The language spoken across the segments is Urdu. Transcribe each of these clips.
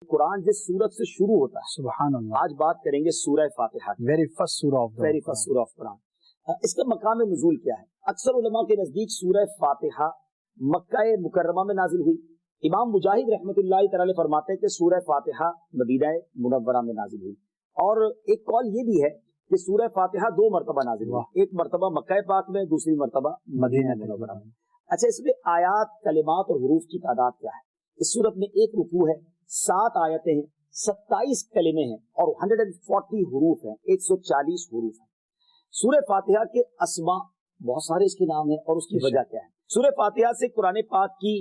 قرآن جس سورت سے شروع ہوتا ہے. سبحان اللہ. آج بات کریں گے سورہ فاتحہ کی. ویری فرسٹ سورہ آف قرآن. اس کا مقام نزول کیا ہے؟ اکثر علماء کے نزدیک سورہ فاتحہ مکہ مکرمہ میں نازل ہوئی. امام مجاہد رحمۃ اللہ تعالی فرماتے ہیں کہ سورہ فاتحہ مدینہ منورہ میں نازل ہوئی. اور ایک قول یہ بھی ہے کہ سورہ فاتحہ 2 مرتبہ نازل ہوئی. ایک مرتبہ مکہ پاک میں، دوسری مرتبہ مدینہ منورہ میں. اچھا، اس میں آیات، کلمات اور حروف کی تعداد کیا ہے؟ اس صورت میں 1 رکوع ہے، 7 آیتیں ہیں، 27 کلمے ہیں اور 140 حروف ہیں، 140 حروف ہیں. سورہ فاتحہ کے اسماء بہت سارے اس کے نام ہیں اور اس کی وجہ کیا ہے؟ سورہ فاتحہ سے قرآن پاک کی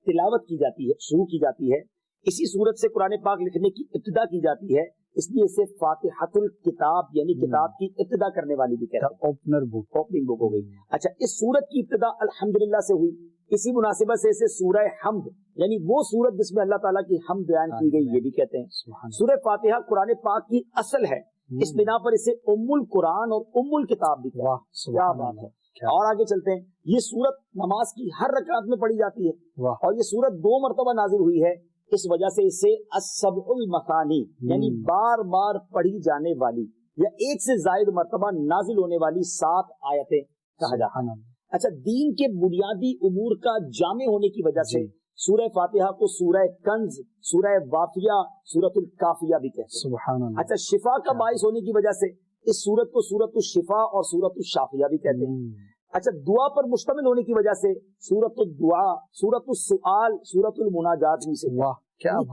تلاوت کی جاتی ہے، شروع کی جاتی ہے. اسی صورت سے قرآن پاک لکھنے کی ابتدا کی جاتی ہے، اس لیے اسے فاتحۃ الکتاب یعنی کتاب کی ابتدا کرنے والی بھی کہتے ہیں. اوپننگ بک ہو گئی. اچھا، اس سورت کی ابتدا الحمدللہ سے ہوئی. اسی مناسبت سے اسے سورہ حمد یعنی وہ سورت جس میں اللہ تعالیٰ کی حمد بیان کی گئی یہ بھی کہتے ہیں. سورہ فاتحہ قرآن پاک کی اصل ہے، اس بنا پر اسے ام القرآن اور ام الکتاب بھی کہتے ہیں. کیا بات ہے. اور آگے چلتے ہیں. یہ سورت نماز کی ہر رکعت میں پڑھی جاتی ہے اور یہ سورت 2 مرتبہ نازل ہوئی ہے. اس وجہ سے اسے السبع المثانی یعنی بار بار پڑھی جانے والی یا ایک سے زائد مرتبہ نازل ہونے والی 7 آیتیں کہا جاتا ہے. اچھا، دین کے بنیادی امور کا جامع ہونے کی وجہ سے سورہ فاتحہ کو سورہ کنز، سورہ وافیہ، سورۃ الکافیہ بھی کہتے ہیں. اچھا، شفا کا باعث ہونے کی وجہ سے اس سورت کو سورۃ الشفا اور سورۃ الشافیہ بھی کہتے ہیں. اچھا، دعا پر مشتمل ہونے کی وجہ سے سورۃ الدعاء، سورۃ السؤال، سورۃ المناجات بھی سے.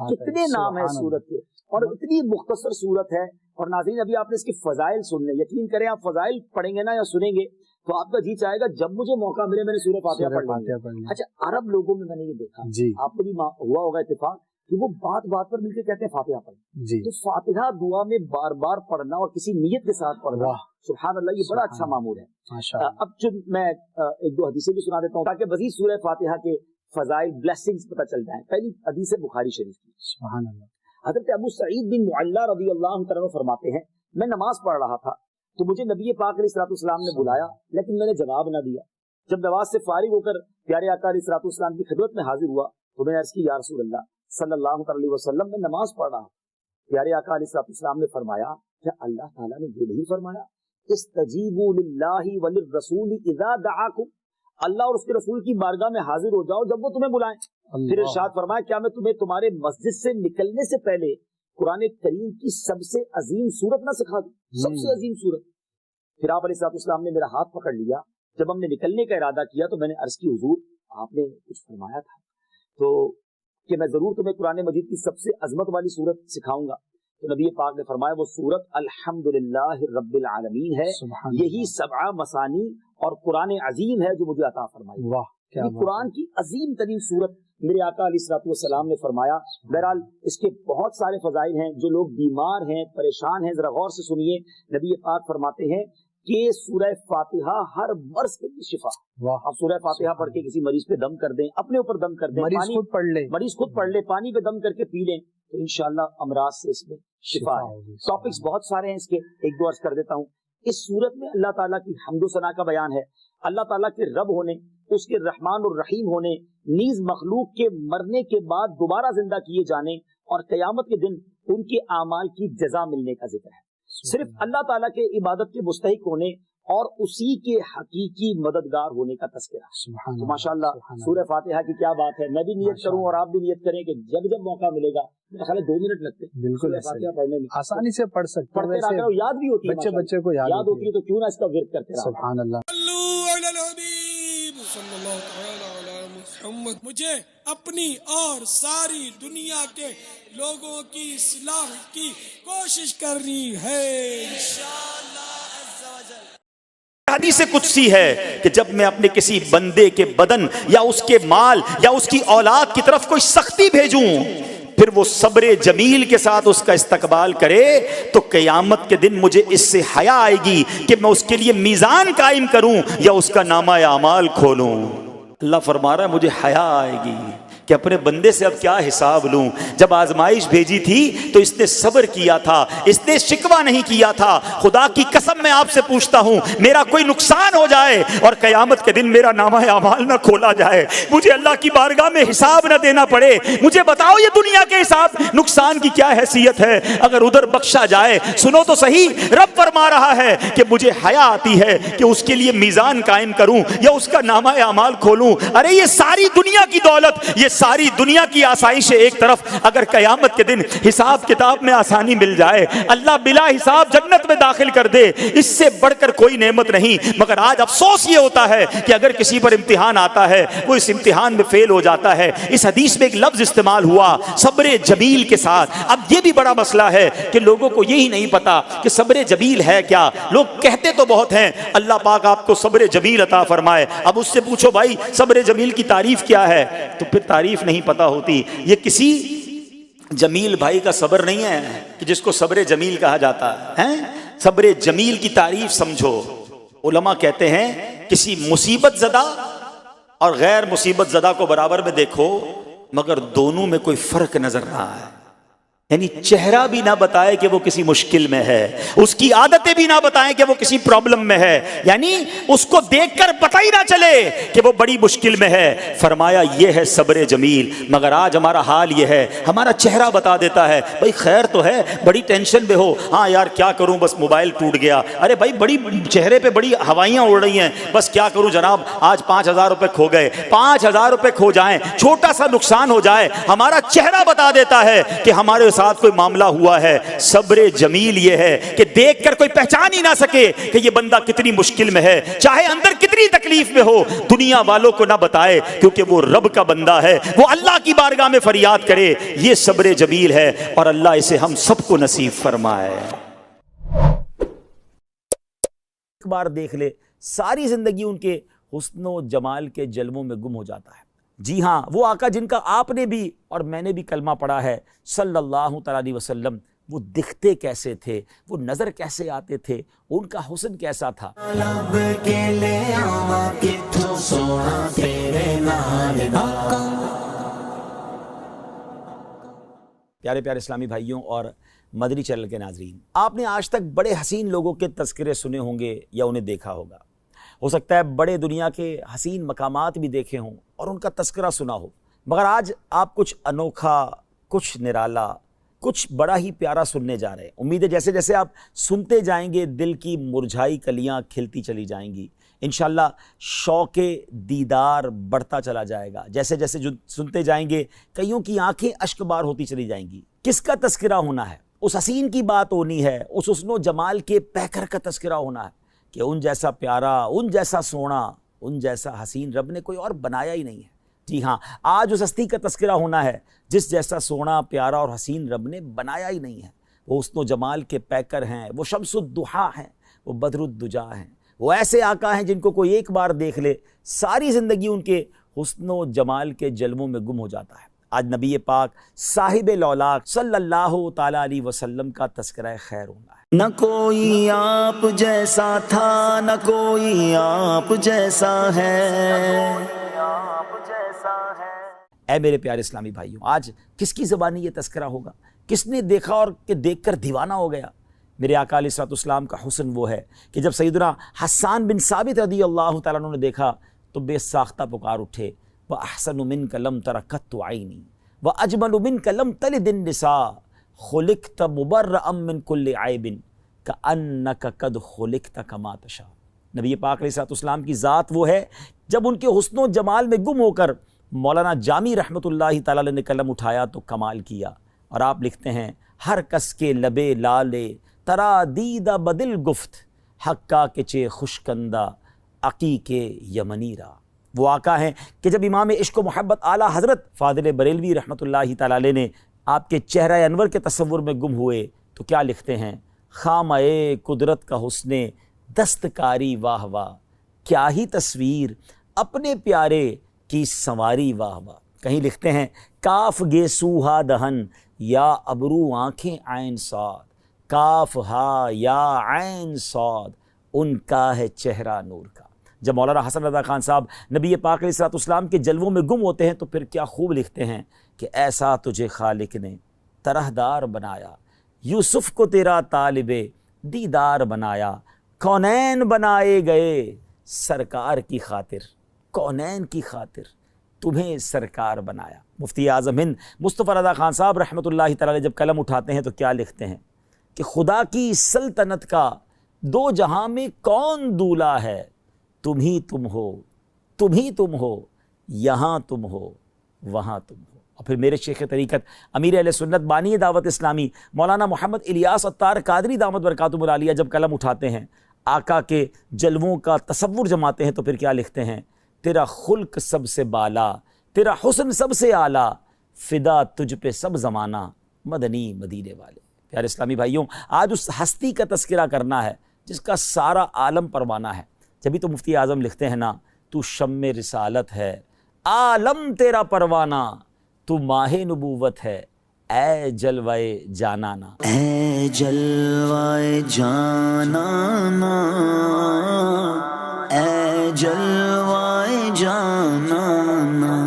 کتنے نام ہیں سورت کے اور اتنی مختصر سورت ہے. اور ناظرین، ابھی آپ نے اس کے فضائل سن لیں. یقین کریں آپ فضائل پڑھیں گے نا یا سنیں گے تو آپ کا جی چاہے گا جب مجھے موقع ملے میں نے سورہ فاتحہ پڑھ لوں. اچھا، عرب لوگوں میں نے یہ دیکھا، آپ کو بھی ہوا ہوگا اتفاق کہ وہ بات بات پر مل کے کہتے ہیں فاتحہ پڑھیں. تو فاتحہ دعا میں بار بار پڑھنا اور کسی نیت کے ساتھ پڑھنا، سبحان اللہ، یہ بڑا اچھا معمول ہے. اب میں 1-2 حدیثیں بھی سنا دیتا ہوں تاکہ مزید سورہ فاتحہ کے فضائل، بلیسنگز پتہ چل جائیں. پہلی حدیث بخاری شریف کی. سبحان اللہ. حضرت ابو سعید بن معلہ رضی اللہ عنہ فرماتے ہیں، میں نماز پڑھ رہا تھا تو مجھے نبی پاک علیہ الصلوۃ والسلام نے بلایا لیکن میں نے جواب نہ دیا. جب نماز سے فارغ ہو کر پیارے آقا علیہ الصلوۃ والسلام کی خدمت میں حاضر ہوا تو میں نے عرض کی، یا رسول اللہ صلی اللہ علیہ وسلم، میں نماز پڑھ رہا ہوں. پیارے آقا علیہ الصلوۃ والسلام نے فرمایا، کیا اللہ تعالیٰ نے یہ نہیں فرمایا استجیبوا للہ وللرسول اذا دعاکم، اللہ اور اس کے رسول کی بارگاہ میں حاضر ہو جاؤ جب وہ تمہیں بلائیں. پھر ارشاد فرمایا، کیا میں تمہیں تمہارے مسجد سے نکلنے سے پہلے قرآن کریم کی سب سے عظیم سورت نہ سکھا دوں؟ سب سے عظیم سورت. پھر آپ علیہ الصلوۃ والسلام نے میرا ہاتھ پکڑ لیا. جب ہم نے نکلنے کا ارادہ کیا تو میں نے عرض کی، حضور آپ نے کچھ فرمایا تھا تو کہ میں ضرور تمہیں قرآن مجید کی سب سے عظمت والی سورت سکھاؤں گا. تو نبی پاک نے فرمایا وہ سورت الحمدللہ رب العالمین ہے، یہی 7 مثانی اور قرآن عظیم ہے جو مجھے عطا فرمائی. یہ قرآن کی عظیم ترین سورت میرے آقا علیہ الصلوۃ والسلام نے فرمایا. بہرحال اس کے بہت سارے فضائل ہیں. جو لوگ بیمار ہیں، پریشان ہیں، ذرا غور سے سنیے. نبی پاک فرماتے ہیں کہ سورہ فاتحہ ہر مرض کے لیے شفا. اب سورہ فاتحہ پڑھ کے کسی مریض پہ دم کر دیں، اپنے اوپر دم کر دیں، مریض خود پڑھ لے، پانی پہ دم کر کے پی لیں تو انشاءاللہ امراض سے اس میں شفا ہے. ٹاپکس بہت سارے ہیں اس کے، 1-2 عرض کر دیتا ہوں. اس سورت میں اللہ تعالیٰ کی حمد و ثنا کا بیان ہے. اللہ تعالیٰ کے رب ہونے، اس کے رحمان الرحیم ہونے، نیز مخلوق کے مرنے کے بعد دوبارہ زندہ کیے جانے اور قیامت کے دن ان کے اعمال کی جزا ملنے کا ذکر ہے. صرف اللہ تعالیٰ کے عبادت کے مستحق ہونے اور اسی کے حقیقی مددگار ہونے کا تذکرہ. تو ماشاءاللہ سورہ فاتحہ کی کیا بات ہے. میں بھی نیت کروں اور آپ بھی نیت کریں کہ جب جب موقع ملے گا، میرا خیال ہے 2 منٹ لگتے ہیں بالکل فاتحہ پڑھنے میں، آسانی سے پڑھ سکتے ہیں، یاد بھی ہوتی ہے، بچے کو یاد ہوتی ہے، تو کیوں نہ اس کا ورد کرتے رہیں. سبحان اللہ. مجھے اپنی اور ساری دنیا کے لوگوں کی اصلاح کی کوشش کرنی ہے انشاءاللہ عز و جل. حدیث قدسی ہے کہ جب میں اپنے کسی بندے کے بدن یا اس کے مال یا اس کی اولاد کی طرف کوئی سختی بھیجوں پھر وہ صبر جمیل کے ساتھ اس کا استقبال کرے تو قیامت کے دن مجھے اس سے حیا آئے گی کہ میں اس کے لیے میزان قائم کروں یا اس کا نامہ اعمال کھولوں. اللہ فرما رہا ہے مجھے حیا آئے گی کہ اپنے بندے سے اب کیا حساب لوں. جب آزمائش بھیجی تھی تو اس نے صبر کیا تھا, اس نے شکوہ نہیں کیا تھا. خدا کی قسم میں آپ سے پوچھتا ہوں, میرا کوئی نقصان ہو جائے اور قیامت کے دن میرا نامہ اعمال نہ کھولا جائے, مجھے اللہ کی بارگاہ میں حساب نہ دینا پڑے, مجھے بتاؤ یہ دنیا کے حساب نقصان کی کیا حیثیت ہے اگر ادھر بخشا جائے. سنو تو صحیح, رب فرما رہا ہے کہ مجھے حیا آتی ہے کہ اس کے لیے میزان قائم کروں یا اس کا نامہ اعمال کھولوں. ارے یہ ساری دنیا کی دولت, یہ ساری دنیا کی آسائشیں ایک طرف, اگر قیامت کے دن حساب کتاب میں آسانی مل جائے, اللہ بلا حساب جنت میں داخل کر دے, اس سے بڑھ کر کوئی نعمت نہیں. مگر آج افسوس یہ ہوتا ہے کہ اگر کسی پر امتحان آتا ہے, وہ اس امتحان میں فیل ہو جاتا ہے. اس حدیث میں ایک لفظ استعمال ہوا صبر جمیل کے ساتھ. اب یہ بھی بڑا مسئلہ ہے کہ لوگوں کو یہی نہیں پتا کہ صبر جمیل ہے کیا. لوگ کہتے تو بہت ہیں, اللہ پاک آپ کو صبر جمیل عطا فرمائے. اب اس سے پوچھو بھائی صبر جمیل کی تعریف کیا ہے, تو پھر تعریف نہیں پتا ہوتی. یہ کسی جمیل بھائی کا صبر نہیں ہے کہ جس کو صبر جمیل کہا جاتا ہے. صبر جمیل کی تعریف سمجھو. علماء کہتے ہیں کسی مصیبت زدہ اور غیر مصیبت زدہ کو برابر میں دیکھو, مگر دونوں میں کوئی فرق نظر نہ آئے. یعنی چہرہ بھی نہ بتائے کہ وہ کسی مشکل میں ہے, اس کی عادتیں بھی نہ بتائیں کہ وہ کسی پرابلم میں ہے, یعنی اس کو دیکھ کر پتہ ہی نہ چلے کہ وہ بڑی مشکل میں ہے. فرمایا یہ ہے صبر جمیل. مگر آج ہمارا حال یہ ہے, ہمارا چہرہ بتا دیتا ہے بھائی خیر تو ہے, بڑی ٹینشن میں ہو, ہاں یار کیا کروں بس موبائل ٹوٹ گیا, ارے بھائی بڑی چہرے پہ بڑی ہوائیاں اڑ رہی ہیں, بس کیا کروں جناب آج 5,000 روپے کھو گئے. 5,000 روپے کھو جائیں, چھوٹا سا نقصان ہو جائے, ہمارا چہرہ بتا دیتا ہے کہ ہمارے ساتھ کوئی معاملہ ہوا ہے. صبر جمیل یہ ہے کہ دیکھ کر کوئی پہچان ہی نہ سکے کہ یہ بندہ کتنی مشکل میں ہے, چاہے اندر کتنی تکلیف میں ہو, دنیا والوں کو نہ بتائے کیونکہ وہ رب کا بندہ ہے, وہ اللہ کی بارگاہ میں فریاد کرے. یہ صبر جمیل ہے اور اللہ اسے ہم سب کو نصیب فرمائے. ایک بار دیکھ لے, ساری زندگی ان کے حسن و جمال کے جلووں میں گم ہو جاتا ہے. جی ہاں, وہ آقا جن کا آپ نے بھی اور میں نے بھی کلمہ پڑھا ہے صلی اللہ تعالیٰ علیہ وسلم, وہ دکھتے کیسے تھے, وہ نظر کیسے آتے تھے, ان کا حسن کیسا تھا. پیارے پیارے اسلامی بھائیوں اور مدنی چینل کے ناظرین, آپ نے آج تک بڑے حسین لوگوں کے تذکرے سنے ہوں گے یا انہیں دیکھا ہوگا. ہو سکتا ہے بڑے دنیا کے حسین مقامات بھی دیکھے ہوں اور ان کا تذکرہ سنا ہو, مگر آج آپ کچھ انوکھا, کچھ نرالا, کچھ بڑا ہی پیارا سننے جا رہے ہیں. امید ہے جیسے جیسے آپ سنتے جائیں گے دل کی مرجھائی کلیاں کھلتی چلی جائیں گی, انشاءاللہ شوق دیدار بڑھتا چلا جائے گا. جیسے جیسے جو سنتے جائیں گے کئیوں کی آنکھیں اشک بار ہوتی چلی جائیں گی. کس کا تذکرہ ہونا ہے؟ اس حسین کی بات ہونی ہے, اس حسن و جمال کے پیکر کا تذکرہ ہونا ہے کہ ان جیسا پیارا, ان جیسا سونا, ان جیسا حسین رب نے کوئی اور بنایا ہی نہیں ہے. جی ہاں, آج اس ہستی کا تذکرہ ہونا ہے جس جیسا سونا, پیارا اور حسین رب نے بنایا ہی نہیں ہے. وہ حسن و جمال کے پیکر ہیں, وہ شمس الضحیٰ ہیں, وہ بدر الدجا ہیں, وہ ایسے آقا ہیں جن کو کوئی ایک بار دیکھ لے ساری زندگی ان کے حسن و جمال کے جلووں میں گم ہو جاتا ہے. آج نبی پاک صاحب لولاک صلی اللہ تعالیٰ علیہ وسلم کا تذکرہ خیر ہونا ہے. نہ کوئی آپ جیسا تھا, نہ کوئی آپ جیسا ہے. اے میرے پیارے اسلامی بھائیوں, آج کس کی زبانی یہ تذکرہ ہوگا, کس نے دیکھا اور کہ دیکھ کر دیوانہ ہو گیا. میرے آقا علیہ الصلوۃ والسلام کا حسن وہ ہے کہ جب سیدنا حسان بن ثابت رضی اللہ تعالیٰ عنہ نے دیکھا تو بے ساختہ پکار اٹھے, وَأَحْسَنُ مِنْكَ لَمْ تَرَ قَطُّ عَيْنِي وَأَجْمَلُ مِنْكَ لَمْ تَلِدِ النِّسَاءُ خُلِقْتَ مُبَرَّأً مِنْ كُلِّ عَيْبٍ كَأَنَّكَ قَدْ خُلِقْتَ كَمَا تَشَاءُ. نبی پاک علیہ السلام کی ذات وہ ہے, جب ان کے حسن و جمال میں گم ہو کر مولانا جامی رحمۃ اللہ تعالیٰ علیہ نے قلم اٹھایا تو کمال کیا. اور آپ لکھتے ہیں, ہر کس کے لبے لالے ترا دیدہ بدل گفت, حقا کے چے خوشکندہ عقیق یمنی را. وہ آقا ہیں کہ جب امام عشق و محبت اعلیٰ حضرت فاضل بریلوی رحمۃ اللہ تعالیٰ علیہ نے آپ کے چہرہ انور کے تصور میں گم ہوئے تو کیا لکھتے ہیں, خامہ قدرت کا حسن دستکاری واہ واہ, کیا ہی تصویر اپنے پیارے کی سنواری واہ واہ. کہیں لکھتے ہیں, کاف گے سوہا دہن یا ابرو آنکھیں عین صاد, کاف ہا یا عین صاد, ان کا ہے چہرہ نور کا. جب مولانا حسن رضا خان صاحب نبی پاک علیہ الصلوۃ والسلام کے جلووں میں گم ہوتے ہیں تو پھر کیا خوب لکھتے ہیں کہ ایسا تجھے خالق نے طرحدار بنایا، یوسف کو تیرا طالب دیدار بنایا، کونین بنائے گئے سرکار کی خاطر، کونین کی خاطر تمہیں سرکار بنایا۔ مفتی اعظم ہند مصطفیٰ رضا خان صاحب رحمۃ اللہ تعالی علیہ جب قلم اٹھاتے ہیں تو کیا لکھتے ہیں کہ خدا کی سلطنت کا دو جہاں میں کون دولا ہے، تم ہی تم ہو، تم ہی تم ہو، یہاں تم ہو، وہاں تم ہو۔ اور پھر میرے شیخ طریقت امیر اہل سنت بانی دعوت اسلامی مولانا محمد الیاس عطار قادری دامت برکاتہ العالیہ جب قلم اٹھاتے ہیں، آقا کے جلووں کا تصور جماتے ہیں تو پھر کیا لکھتے ہیں، تیرا خلق سب سے بالا، تیرا حسن سب سے اعلیٰ، فدا تجھ پہ سب زمانہ، مدنی مدینے والے۔ پیارے اسلامی بھائیوں، آج اس ہستی کا تذکرہ کرنا ہے جس کا سارا عالم پروانہ ہے۔ جبھی تو مفتی اعظم لکھتے ہیں نا، تو شم رسالت ہے عالم تیرا پروانہ، تو ماہ نبوت ہے اے جلوائے جانانا، اے جلوائے جانانا، اے جلوائے جانانا۔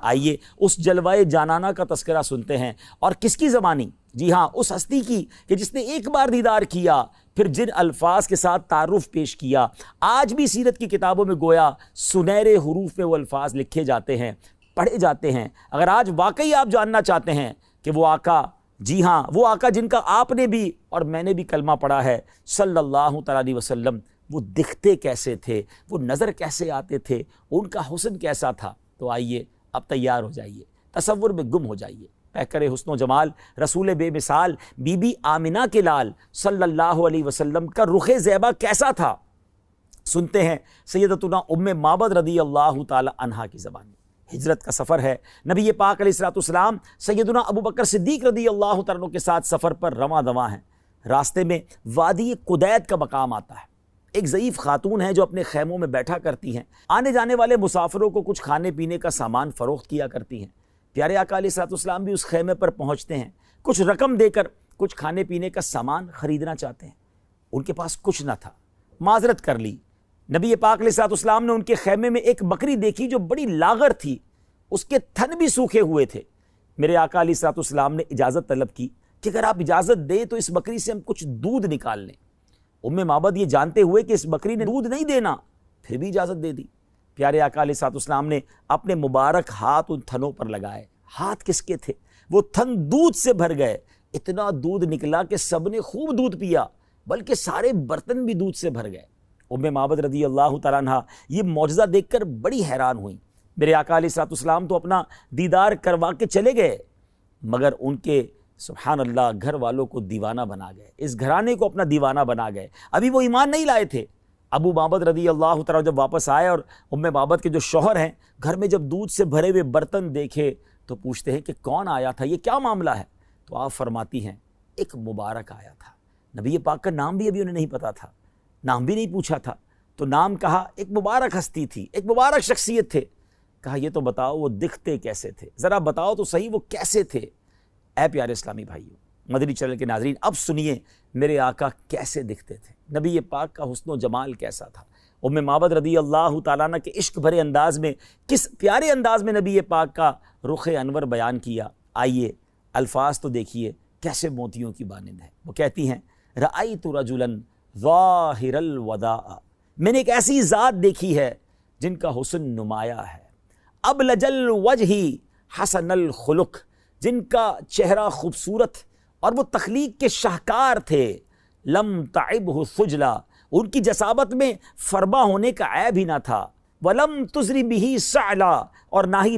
آئیے اس جلوائے جانانا کا تذکرہ سنتے ہیں، اور کس کی زبانی؟ جی ہاں، اس ہستی کی کہ جس نے ایک بار دیدار کیا، پھر جن الفاظ کے ساتھ تعارف پیش کیا۔ آج بھی سیرت کی کتابوں میں گویا سنہرے حروف میں وہ الفاظ لکھے جاتے ہیں، پڑھے جاتے ہیں۔ اگر آج واقعی آپ جاننا چاہتے ہیں کہ وہ آقا، جی ہاں وہ آقا جن کا آپ نے بھی اور میں نے بھی کلمہ پڑھا ہے صلی اللہ تعالیٰ علیہ وسلم، وہ دکھتے کیسے تھے، وہ نظر کیسے آتے تھے، ان کا حسن کیسا تھا، تو آئیے اب تیار ہو جائیے، تصور میں گم ہو جائیے۔ پیکر حسن و جمال رسول بے مثال بی بی آمنہ کے لال صلی اللہ علیہ وسلم کا رخ زیبا کیسا تھا، سنتے ہیں سیدتنا ام معبد رضی اللہ تعالی عنہا کی زبان میں۔ ہجرت کا سفر ہے، نبی پاک علیہ الصلوۃ والسلام سیدنا ابو بکر صدیق رضی اللہ تعالیٰ عنہ کے ساتھ سفر پر رواں دواں ہیں۔ راستے میں وادی قدید کا مقام آتا ہے، ایک ضعیف خاتون ہے جو اپنے خیموں میں بیٹھا کرتی ہیں، آنے جانے والے مسافروں کو کچھ کھانے پینے کا سامان فروخت کیا کرتی ہیں۔ پیارے آقا علیہ الصلوۃ والسلام بھی اس خیمے پر پہنچتے ہیں، کچھ رقم دے کر کچھ کھانے پینے کا سامان خریدنا چاہتے ہیں۔ ان کے پاس کچھ نہ تھا، معذرت کر لی۔ نبی پاک علیہ الصلوۃ والسلام نے ان کے خیمے میں ایک بکری دیکھی جو بڑی لاغر تھی، اس کے تھن بھی سوکھے ہوئے تھے۔ میرے آقا علیہ الصلوۃ والسلام نے اجازت طلب کی کہ اگر آپ اجازت دیں تو اس بکری سے ہم کچھ دودھ نکال لیں۔ ام معبد یہ جانتے ہوئے کہ اس بکری نے دودھ نہیں دینا، پھر بھی اجازت دے دی۔ پیارے آقا علیہ الصلوۃ والسلام نے اپنے مبارک ہاتھ ان تھنوں پر لگائے۔ ہاتھ کس کے تھے؟ وہ تھن دودھ سے بھر گئے، اتنا دودھ نکلا کہ سب نے خوب دودھ پیا، بلکہ سارے برتن بھی دودھ سے بھر گئے۔ ام معبد رضی اللہ تعالیٰ عنہ یہ معجزہ دیکھ کر بڑی حیران ہوئیں۔ میرے آقا علیہ الصلوۃ والسلام تو اپنا دیدار کروا کے چلے گئے، مگر ان کے سبحان اللہ گھر والوں کو دیوانہ بنا گئے، اس گھرانے کو اپنا دیوانہ بنا گئے۔ ابھی وہ ایمان نہیں لائے تھے۔ ابو معبد رضی اللہ تعالیٰ جب واپس آئے اور ام معبد کے جو شوہر ہیں گھر میں جب دودھ سے بھرے ہوئے برتن دیکھے تو پوچھتے ہیں کہ کون آیا تھا، یہ کیا معاملہ ہے؟ تو آپ فرماتی ہیں ایک مبارک آیا تھا۔ نبی پاک کا نام بھی ابھی انہیں نہیں پتا تھا، نام بھی نہیں پوچھا تھا، تو نام کہا، ایک مبارک ہستی تھی، ایک مبارک شخصیت تھے۔ کہا یہ تو بتاؤ وہ دکھتے کیسے تھے، ذرا بتاؤ تو صحیح وہ کیسے تھے۔ اے پیارے اسلامی بھائیوں، مدنی چینل کے ناظرین، اب سنیے میرے آقا کیسے دکھتے تھے، نبی پاک کا حسن و جمال کیسا تھا۔ ام معبد رضی اللہ تعالیٰ عنہ کے عشق بھرے انداز میں کس پیارے انداز میں نبی پاک کا رخ انور بیان کیا۔ آئیے الفاظ تو دیکھیے کیسے موتیوں کی مانند ہے۔ وہ کہتی ہیں رأیت رجلا ظاہر الوداع، میں نے ایک ایسی ذات دیکھی ہے جن کا حسن نمایاں ہے، ابلج الوجہ حسن الخلق، جن کا چہرہ خوبصورت اور وہ تخلیق کے شاہکار تھے، لم تعبہ خجلا، ان کی جسابت میں فربا ہونے کا عیب ہی نہ تھا، ولم تزری بہ سعلا، اور نہ ہی